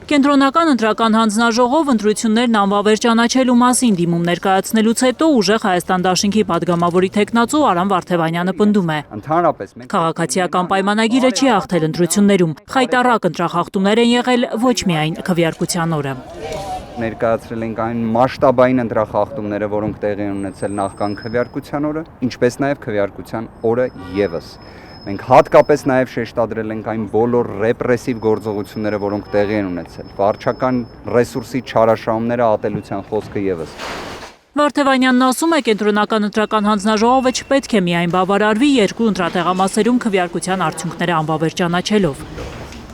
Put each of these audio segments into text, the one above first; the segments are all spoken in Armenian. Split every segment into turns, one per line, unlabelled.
Կենտրոնական ընտրական հանձնաժողով ընտրություններն անվավեր ճանաչելու մասին դիմում ներկայացնելուց հետո ուժեղ Հայաստան դաշինքի պատգամավորի թեկնածու Արամ Վարդևանյանը պնդում է. Քաղաքացիական պայմանագիրը չի հաղթել ընտրություններում, խայտառակ ընտրախախտումներ են եղել ոչ միայն քվեարկության օրը։
Ներկայացրել ենք այն մասշտաբային ընտրախախտումները, որոնք տեղի են ունեցել նախքան քվեարկության օրը, ինչպես նաև քվեարկության օրը ևս։ Մենք հատկապես նաև շեշտադրել ենք այն բոլոր ռեպրեսիվ գործողությունները, որոնք տեղի են ունեցել, վարչական ռեսուրսի չարաշահումները, ատելության խոսքը ևս։
Վարդևանյանն ասում է, կենտրոնական ընտրական հանձնաժողովը չպետք է միայն բավարարվի երկու ընտրատեղամասերում քվեարկության արդյունքները անվավեր ճանաչելով։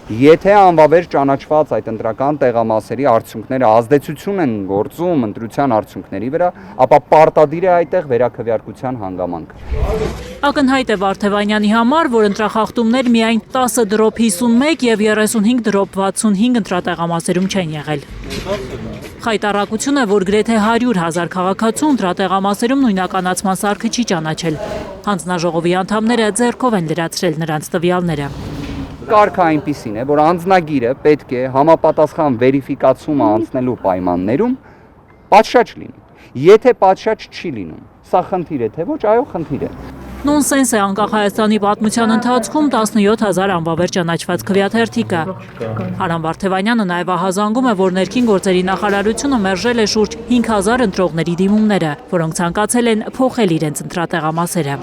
Եթե անվավեր ճանաչված այդ ընտրական տեղամասերի արդյունքները ազդեցություն են գործում ընտրության արդյունքների վրա, ապա պարտադիր է այդտեղ վերաքվեարկության հանգամանք։
Ակնհայտ է Վարդևանյանի համար, որ ընտրախախտումներ միայն 10/51 և 35/65 ընտրատեղամասերում չեն եղել։ Խայտառակություն է, որ գրեթե 100,000 քաղաքացու ընտրատեղամասերում նույնականացման սարքը չի ճանաչել։ Հանձնաժողովի անդամները ձեռքով են լրացրել նրանց տվյալները։
Կարգը այնպիսին է, որ անձնագիրը պետք է համապատասխան վերիֆիկացումը անցնելու պայմաններում պատշաճ լինի։ Եթե պատշաճ չի լինում, սա խնդիր է, թե ոչ, այո, խնդիր է։
Նոնսենս է անկախ Հայաստանի պատմության ընթացքում 17,000 անվավեր ճանաչված քվեաթերթիկը։ Արամ Վարդևանյանը նաև ահազանգում է, որ ներքին գործերի նախարարությունը մերժել է շուրջ 5,000 ընտրողների դիմումները, որոնք ցանկացել են փոխել իրենց ընտրատեղամասերը։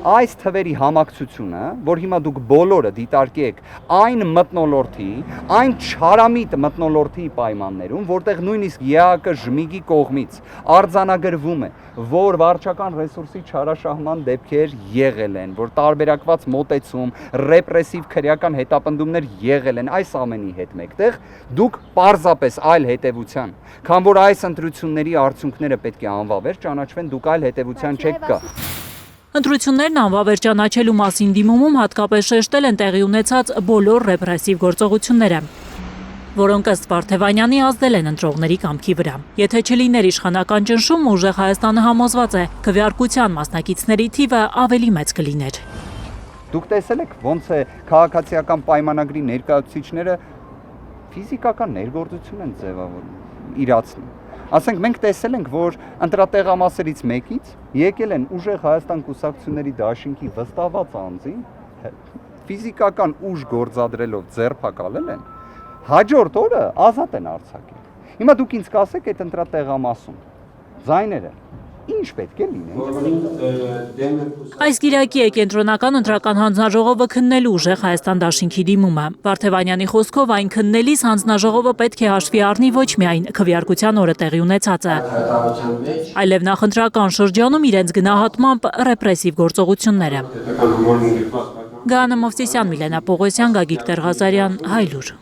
Այս թվերի համակցությունը, որ հիմա դուք բոլորը դիտարկեք այն մթնոլորտի, այն չարամիտ մթնոլորտի պայմաններում, որտեղ նույնիսկ ԵԱԿ ժմիգի կողմից արձանագրվում է, որ վարչական ռեսուրսի չարաշահման դեպքեր եղել են, որ տարբերակված մոտեցում, ռեպրեսիվ քրեական հետապնդումներ եղել են, այս ամենի հետ մեկտեղ դուք պարզապես այլ հետևության, քան որ այս ընտրությունների արդյունքները պետք է անվավեր ճանաչվեն, դուք այլ հետևության չեք գա։
Ընտրություններն անվավեր ճանաչելու մասին դիմումում հատկապես շեշտել են տեղի ունեցած բոլոր ռեպրեսիվ գործողությունները, որոնք ըստ Վարդևանյանի ազդել են ընտրողների կամքի վրա։ Եթե չլիներ իշխանական ճնշում, ուժեղ Հայաստանը համոզված է, քվեարկության մասնակիցների թիվը ավելի մեծ կլիներ։
Դուք տեսել եք ոնց է քաղաքացիական պայմանագրի ներկայացուցիչները ֆիզիկական ներգործություն են իրացնում։ Ասենք մենք տեսել ենք, որ ընտրատեղամասերից մեկից եկել են ուժեղ Հայաստան կուսակցությունների դաշինքի վստահված անձին, ֆիզիկական ուժ գործադրելով ձերբակալել են, հաջորդ օրը ազատ են արձակել։ Հիմա դուք ինձ կասեք այդ ընտրատեղամասում ձայները ինչ պետք է լինեն։
Այս գիրակի է կենտրոնական ընտրական հանձնաժողովը քննելու ուժեղ Հայաստան դաշինքի դիմումը։ Վարդևանյանի խոսքով այն քննելիս հանձնաժողովը պետք է հաշվի առնի ոչ միայն քվեարկության օրը տեղի ունեցածը, այլև նախընտրական շրջանում իրենց գնահատմամբ ռեպրեսիվ գործողությունները։ Գանա Մովսիսյան, Միլենա Պողոսյան, Գագիկ Տեր-Ղազարյան, Հայլուր։